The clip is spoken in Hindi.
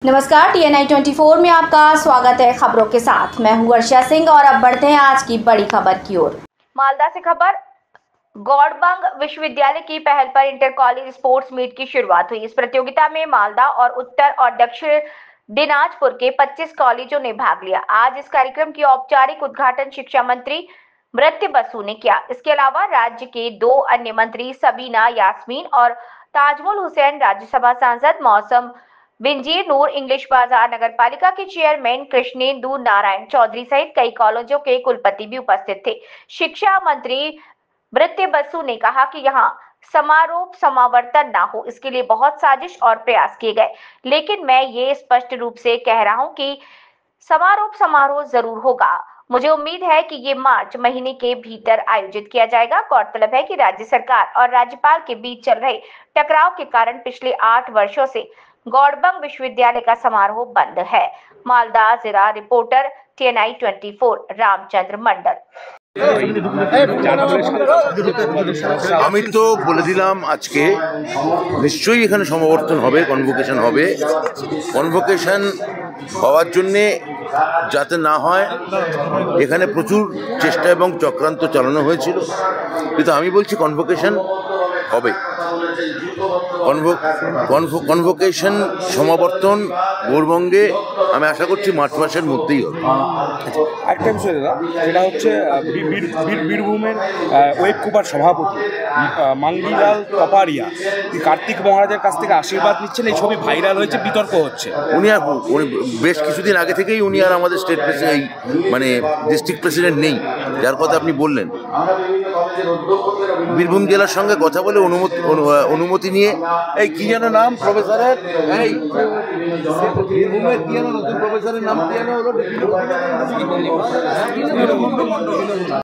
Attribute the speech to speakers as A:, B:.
A: नमस्कार, TNI 24 में आपका स्वागत है। खबरों के साथ मैं हूं वर्षा सिंह और अब बढ़ते हैं आज की बड़ी खबर की ओर। मालदा से खबर। गौड़बंग विश्वविद्यालय की पहल पर इंटर कॉलेज स्पोर्ट्स मीट की शुरुआत हुई। इस प्रतियोगिता में मालदा और उत्तर और दक्षिण दिनाजपुर के 25 कॉलेजों ने भाग लिया। आज इस कार्यक्रम की औपचारिक उद्घाटन शिक्षा मंत्री मृत्य बसु ने किया। इसके अलावा राज्य के 2 अन्य मंत्री सबीना यास्मीन और ताजमुल हुसैन, राज्यसभा सांसद मौसम बिंजीर नूर, इंग्लिश बाजार नगर पालिका के चेयरमैन कृष्णेंदु नारायण चौधरी सहित कई कॉलेजों के कुलपति भी उपस्थित थे। शिक्षा मंत्री मृत्य बसु ने कहा कि यहाँ समारोह समावर्तन ना हो, इसके लिए बहुत साजिश और प्रयास किए गए, लेकिन मैं ये स्पष्ट रूप से कह रहा हूँ कि समारोह जरूर होगा। मुझे उम्मीद है कि ये मार्च महीने के भीतर आयोजित किया जाएगा। गौरतलब है कि राज्य सरकार और राज्यपाल के बीच चल रहे टकराव के कारण पिछले 8 वर्षों से गौड़बंग विश्वविद्यालय का समारोह बंद है। मालदा जिला रिपोर्टर TNI 24 रामचंद्र मंडल।
B: আমি তো বলে দিলাম আজকে নিশ্চয়ই এখানে সমাবর্তন হবে, কনভোকেশন হবে। কনভোকেশন হওয়ার জন্যে যাতে না হয় এখানে প্রচুর চেষ্টা এবং চক্রান্ত চালানো হয়েছিল, কিন্তু আমি বলছি কনভোকেশন হবে। কনভোকেশন সমাবর্তন গৌড়বঙ্গে আমি আশা করছি মার্চ মাসের মধ্যেই হবে।
C: একটা বিষয় দাদা, সেটা হচ্ছে বীরভূমের ওয়েবকুপার সভাপতি মাঙ্গিলাল তপারিয়া কার্তিক মহারাজের কাছ থেকে আশীর্বাদ নিচ্ছেন, এই ছবি ভাইরাল হয়েছে, বিতর্ক হচ্ছে। উনি
B: বেশ কিছুদিন আগে থেকেই উনি আর আমাদের স্টেট প্রেসিডেন্ট মানে ডিস্ট্রিক্ট প্রেসিডেন্ট নেই, যার কথা আপনি বললেন। বীরভূম জেলার সঙ্গে কথা বলে অনুমতি নিয়ে, এই কি যেন নাম প্রফেসরের, এই বীরভূমের কি যেন নতুন প্রফেসরের নাম কি যেন হলো?